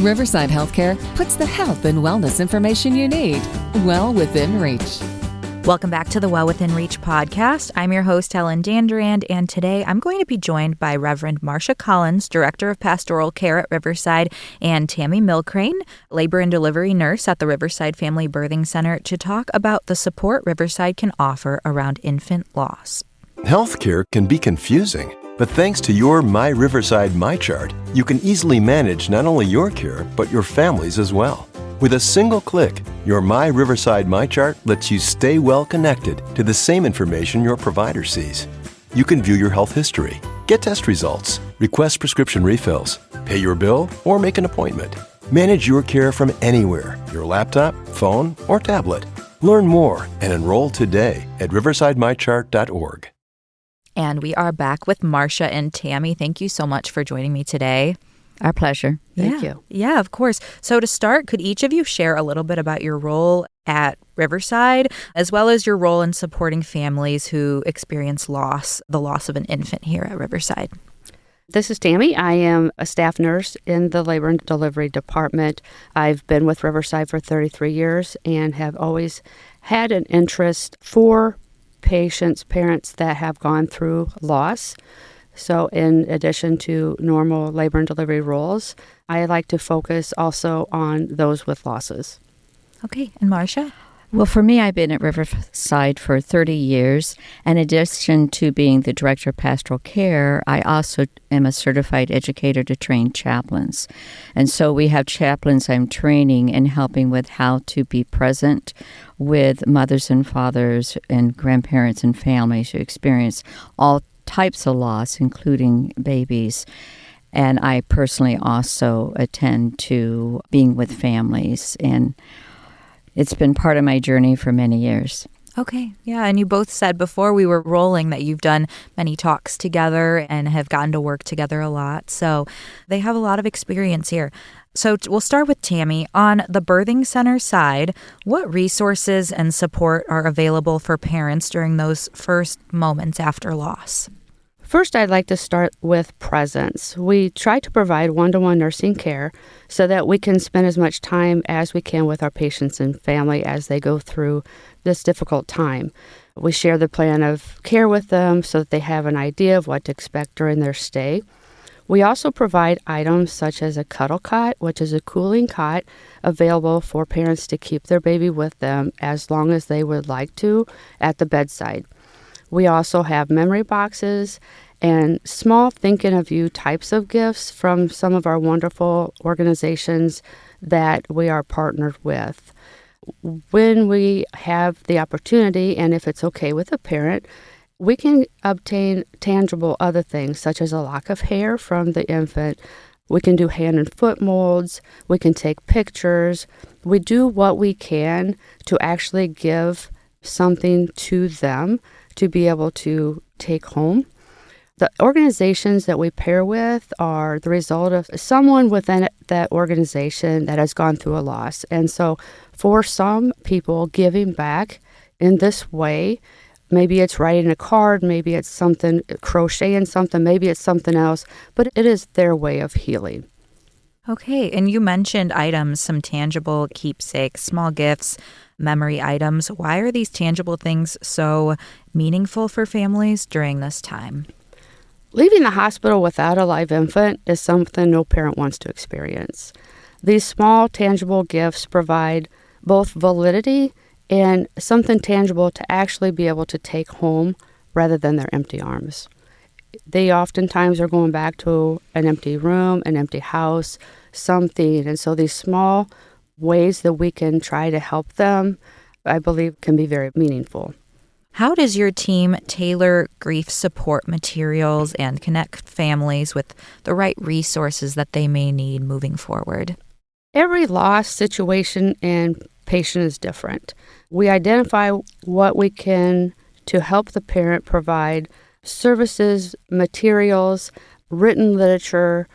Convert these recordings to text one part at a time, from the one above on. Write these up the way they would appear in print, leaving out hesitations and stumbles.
Riverside Healthcare puts the health and wellness information you need well within reach. Welcome back to the Well Within Reach podcast. I'm your host, Helen Dandurand, and today I'm going to be joined by Reverend Marsha Collins, Director of Pastoral Care at Riverside, and Tammy Mylcraine, labor and delivery nurse at the Riverside Family Birthing Center, to talk about the support Riverside can offer around infant loss. Healthcare can be confusing, but thanks to your My Riverside MyChart, you can easily manage not only your care, but your family's as well. With a single click, your My Riverside MyChart lets you stay well connected to the same information your provider sees. You can view your health history, get test results, request prescription refills, pay your bill, or make an appointment. Manage your care from anywhere, your laptop, phone, or tablet. Learn more and enroll today at riversidemychart.org. And we are back with Marsha and Tammy. Thank you so much for joining me today. Our pleasure. Thank you. Yeah, of course. So to start, could each of you share a little bit about your role at Riverside, as well as your role in supporting families who experience the loss of an infant here at Riverside? This is Tammy. I am a staff nurse in the labor and delivery department. I've been with Riverside for 33 years and have always had an interest for parents that have gone through loss. So in addition to normal labor and delivery roles, I like to focus also on those with losses. Okay, and Marsha? Well, for me, I've been at Riverside for 30 years. In addition to being the Director of Pastoral Care, I also am a certified educator to train chaplains. And so we have chaplains I'm training and helping with how to be present with mothers and fathers and grandparents and families who experience all types of loss, including babies. And I personally also attend to being with families, and it's been part of my journey for many years. Okay. Yeah. And you both said before we were rolling that you've done many talks together and have gotten to work together a lot. So they have a lot of experience here. So we'll start with Tammy. On the birthing center side, what resources and support are available for parents during those first moments after loss? First, I'd like to start with presence. We try to provide one-to-one nursing care so that we can spend as much time as we can with our patients and family as they go through this difficult time. We share the plan of care with them so that they have an idea of what to expect during their stay. We also provide items such as a cuddle cot, which is a cooling cot available for parents to keep their baby with them as long as they would like to at the bedside. We also have memory boxes and small thinking of you types of gifts from some of our wonderful organizations that we are partnered with. When we have the opportunity, and if it's okay with a parent, we can obtain tangible other things, such as a lock of hair from the infant. We can do hand and foot molds. We can take pictures. We do what we can to actually give something to them to be able to take home. The organizations that we pair with are the result of someone within that organization that has gone through a loss. And so for some people, giving back in this way, maybe it's writing a card, maybe it's something, crocheting something, maybe it's something else, but it is their way of healing. Okay, and you mentioned items, some tangible keepsakes, small gifts, memory items. Why are these tangible things so meaningful for families during this time? Leaving the hospital without a live infant is something no parent wants to experience. These small, tangible gifts provide both validity and something tangible to actually be able to take home rather than their empty arms. They oftentimes are going back to an empty room, an empty house, something. And so these small ways that we can try to help them, I believe, can be very meaningful. How does your team tailor grief support materials and connect families with the right resources that they may need moving forward? Every loss situation and patient is different. We identify what we can to help the parent provide services, materials, written literature,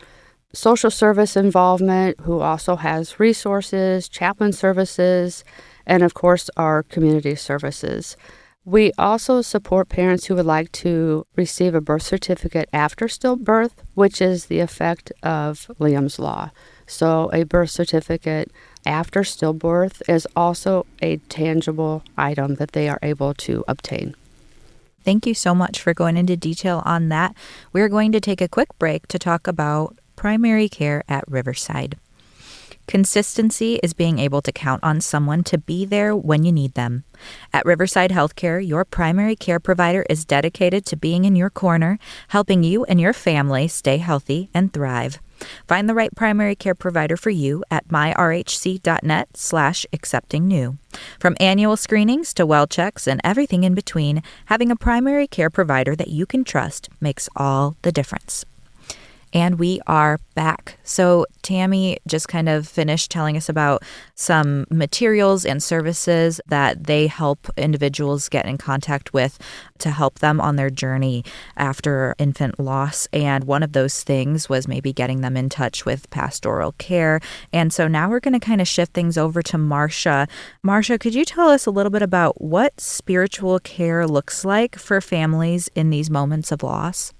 social service involvement, who also has resources, chaplain services, and of course our community services. We also support parents who would like to receive a birth certificate after stillbirth, which is the effect of Liam's Law. So a birth certificate after stillbirth is also a tangible item that they are able to obtain. Thank you so much for going into detail on that. We're going to take a quick break to talk about primary care at Riverside. Consistency is being able to count on someone to be there when you need them. At Riverside Healthcare, your primary care provider is dedicated to being in your corner, helping you and your family stay healthy and thrive. Find the right primary care provider for you at myrhc.net/accepting-new. From annual screenings to well checks and everything in between, having a primary care provider that you can trust makes all the difference. And we are back. So Tammy just kind of finished telling us about some materials and services that they help individuals get in contact with to help them on their journey after infant loss. And one of those things was maybe getting them in touch with pastoral care. And so now we're going to kind of shift things over to Marsha. Marsha, could you tell us a little bit about what spiritual care looks like for families in these moments of loss?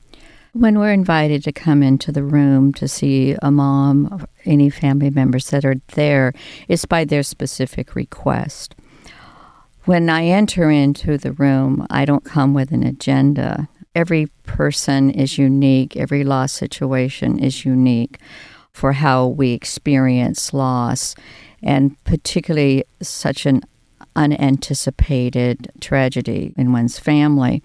When we're invited to come into the room to see a mom or any family members that are there, it's by their specific request. When I enter into the room, I don't come with an agenda. Every person is unique. Every loss situation is unique for how we experience loss, and particularly such an unanticipated tragedy in one's family.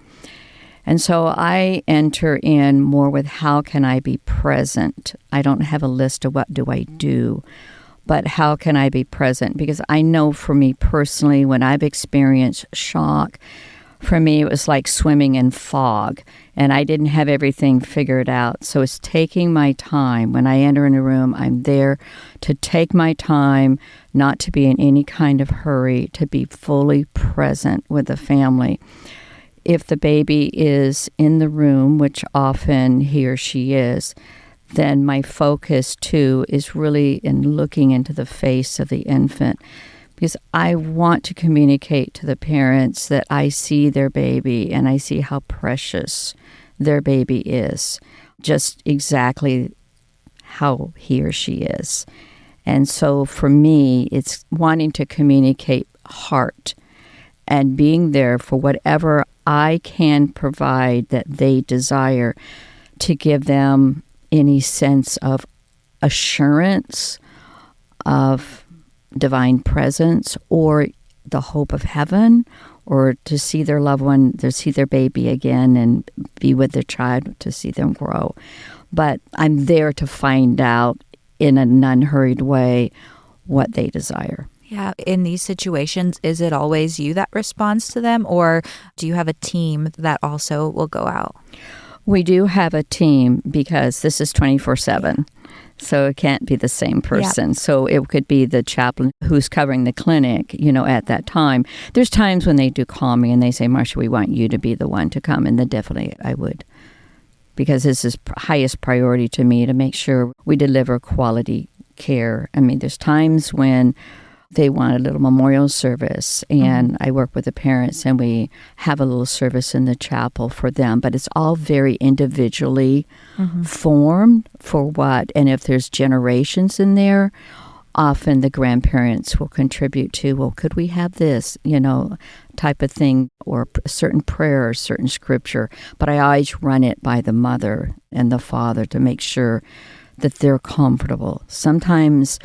And so I enter in more with how can I be present. I don't have a list of what do I do, but how can I be present? Because I know for me personally, when I've experienced shock, for me it was like swimming in fog, and I didn't have everything figured out. So it's taking my time. When I enter in a room, I'm there to take my time, not to be in any kind of hurry, to be fully present with the family. If the baby is in the room, which often he or she is, then my focus too is really in looking into the face of the infant, because I want to communicate to the parents that I see their baby and I see how precious their baby is, just exactly how he or she is. And so for me, it's wanting to communicate heart and being there for whatever I can provide that they desire, to give them any sense of assurance of divine presence or the hope of heaven, or to see their loved one, to see their baby again and be with their child, to see them grow. But I'm there to find out in an unhurried way what they desire. Yeah, in these situations, is it always you that responds to them, or do you have a team that also will go out? We do have a team because this is 24/7, so it can't be the same person. Yeah. So it could be the chaplain who's covering the clinic, at that time. There's times when they do call me and they say, Marsha, we want you to be the one to come, and then definitely I would. Because this is highest priority to me, to make sure we deliver quality care. I mean, there's times when they want a little memorial service, and I work with the parents, and we have a little service in the chapel for them. But it's all very individually formed for what. And if there's generations in there, often the grandparents will contribute to, well, could we have this, type of thing, or a certain prayer or certain scripture. But I always run it by the mother and the father to make sure that they're comfortable. Sometimes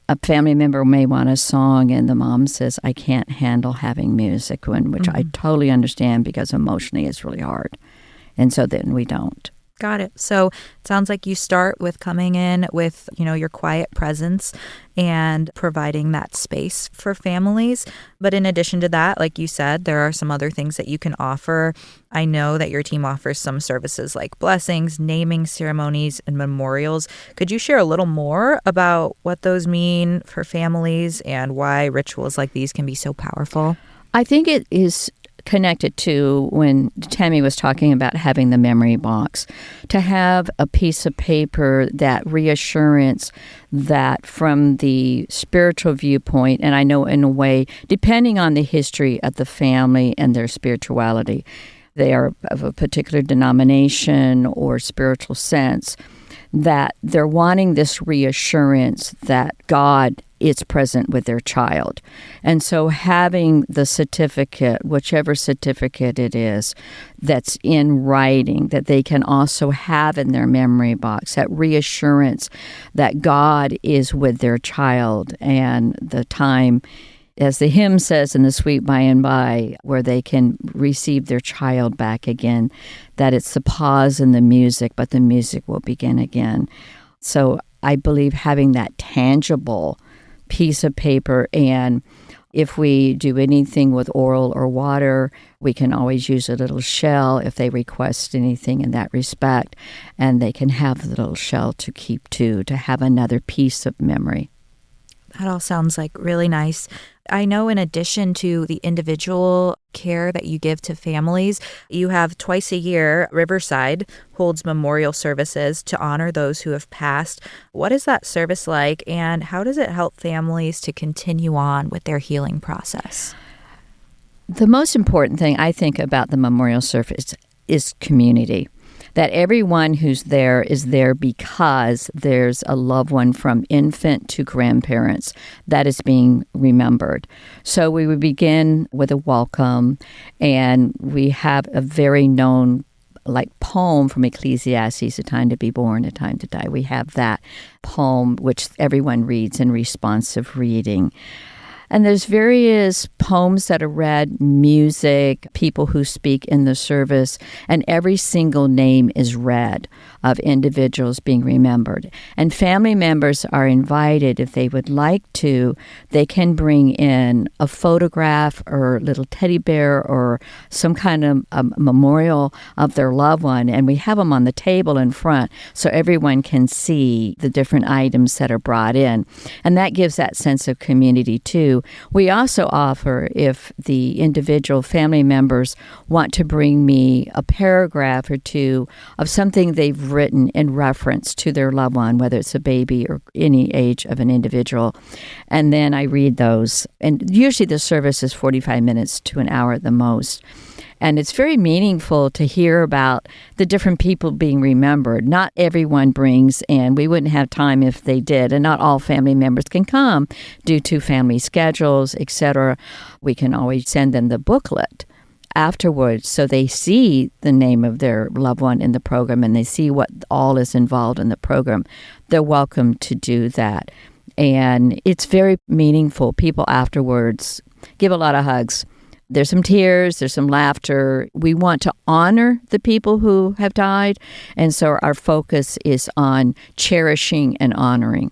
a family member may want a song and the mom says, I can't handle having music, which I totally understand, because emotionally it's really hard. And so then we don't. Got it. So it sounds like you start with coming in with, your quiet presence and providing that space for families. But in addition to that, like you said, there are some other things that you can offer. I know that your team offers some services like blessings, naming ceremonies, and memorials. Could you share a little more about what those mean for families and why rituals like these can be so powerful? I think it is connected to when Tammy was talking about having the memory box, to have a piece of paper, that reassurance that from the spiritual viewpoint, and I know in a way, depending on the history of the family and their spirituality, they are of a particular denomination or spiritual sense, that they're wanting this reassurance that God is present with their child. And so having the certificate, whichever certificate it is, that's in writing, that they can also have in their memory box, that reassurance that God is with their child, and the time, as the hymn says, in the sweet by and by, where they can receive their child back again, that it's the pause in the music, but the music will begin again. So I believe having that tangible piece of paper, and if we do anything with oil or water, we can always use a little shell if they request anything in that respect, and they can have the little shell to keep to have another piece of memory. That all sounds like really nice. I know in addition to the individual care that you give to families, you have twice a year, Riverside holds memorial services to honor those who have passed. What is that service like, and how does it help families to continue on with their healing process? The most important thing I think about the memorial service is community. That everyone who's there is there because there's a loved one from infant to grandparents that is being remembered. So we would begin with a welcome, and we have a very known poem from Ecclesiastes, A Time to Be Born, A Time to Die. We have that poem which everyone reads in responsive reading. And there's various poems that are read, music, people who speak in the service, and every single name is read of individuals being remembered. And family members are invited, if they would like to, they can bring in a photograph or a little teddy bear or some kind of memorial of their loved one, and we have them on the table in front so everyone can see the different items that are brought in. And that gives that sense of community too. We also offer, if the individual family members want to bring me a paragraph or two of something they've written in reference to their loved one, whether it's a baby or any age of an individual, and then I read those. And usually the service is 45 minutes to an hour at the most. And it's very meaningful to hear about the different people being remembered. Not everyone brings, and we wouldn't have time if they did, and not all family members can come due to family schedules, etc. We can always send them the booklet afterwards so they see the name of their loved one in the program and they see what all is involved in the program. They're welcome to do that. And it's very meaningful. People afterwards give a lot of hugs. There's some tears, there's some laughter. We want to honor the people who have died, and so our focus is on cherishing and honoring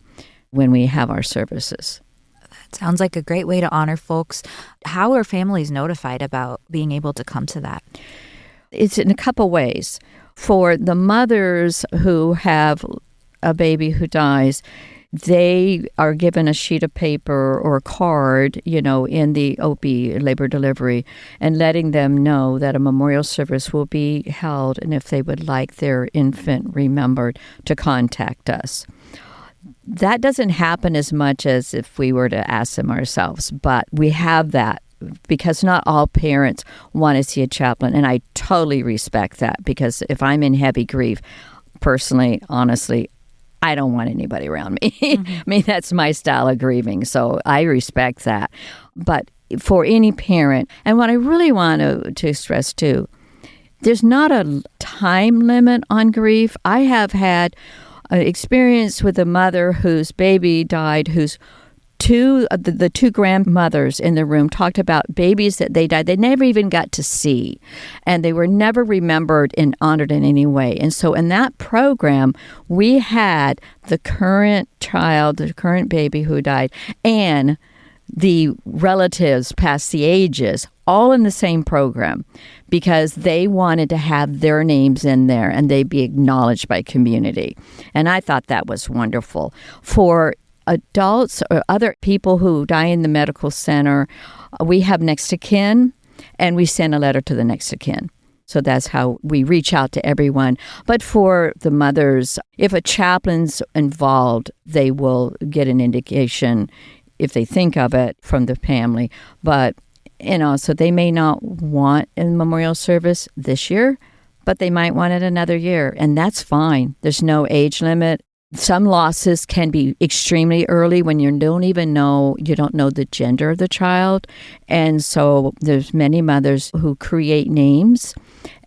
when we have our services. That sounds like a great way to honor folks. How are families notified about being able to come to that? It's in a couple ways. For the mothers who have a baby who dies, they are given a sheet of paper or a card, in the OB, labor delivery, and letting them know that a memorial service will be held, and if they would like their infant remembered, to contact us. That doesn't happen as much as if we were to ask them ourselves, but we have that because not all parents want to see a chaplain, and I totally respect that, because if I'm in heavy grief, personally, honestly, I don't want anybody around me. Mm-hmm. I mean, that's my style of grieving, so I respect that. But for any parent, and what I really want to stress too, there's not a time limit on grief. I have had an experience with a mother whose baby died, whose the two grandmothers in the room talked about babies that they died. They never even got to see, and they were never remembered and honored in any way. And so in that program, we had the current child, the current baby who died, and the relatives past the ages, all in the same program, because they wanted to have their names in there and they be acknowledged by community. And I thought that was wonderful. For adults or other people who die in the medical center, we have next to kin. and we send a letter to the next of kin. So that's how we reach out to everyone. But for the mothers, if a chaplain's involved, they will get an indication if they think of it from the family. But, so they may not want a memorial service this year, but they might want it another year. And that's fine. There's no age limit. Some losses can be extremely early when you don't know the gender of the child. And so there's many mothers who create names.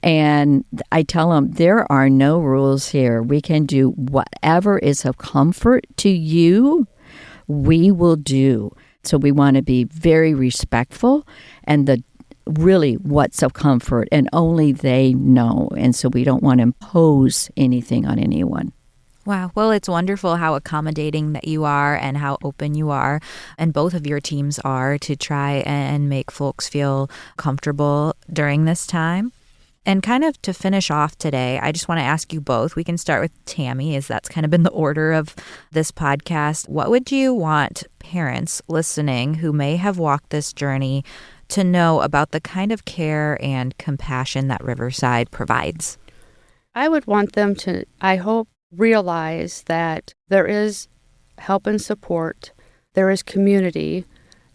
And I tell them, there are no rules here. We can do whatever is of comfort to you, we will do. So we want to be very respectful, and really what's of comfort, and only they know. And so we don't want to impose anything on anyone. Wow. Well, it's wonderful how accommodating that you are and how open you are, and both of your teams are, to try and make folks feel comfortable during this time. And kind of to finish off today, I just want to ask you both. We can start with Tammy, as that's kind of been the order of this podcast. What would you want parents listening who may have walked this journey to know about the kind of care and compassion that Riverside provides? I would want them to, I hope, realize that there is help and support, there is community,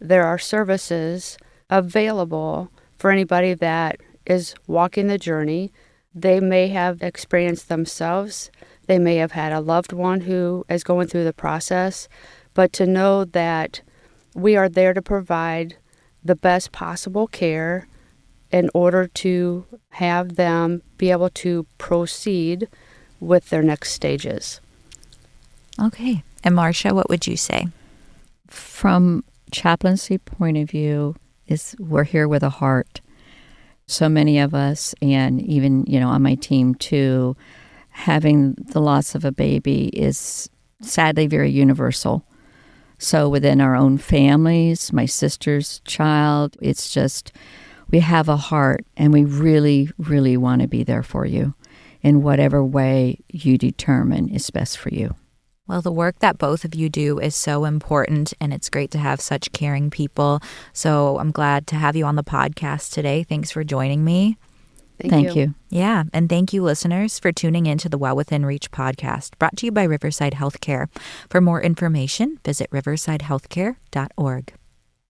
there are services available for anybody that is walking the journey. They may have experienced themselves, they may have had a loved one who is going through the process, but to know that we are there to provide the best possible care in order to have them be able to proceed with their next stages. Okay. And Marsha, what would you say? From chaplaincy point of view, we're here with a heart. So many of us, and even, on my team too, having the loss of a baby is sadly very universal. So within our own families, my sister's child, it's just, we have a heart, and we really, really want to be there for you in whatever way you determine is best for you. Well, the work that both of you do is so important, and it's great to have such caring people. So I'm glad to have you on the podcast today. Thanks for joining me. Thank you. Yeah, and thank you, listeners, for tuning in to the Well Within Reach podcast, brought to you by Riverside Healthcare. For more information, visit riversidehealthcare.org.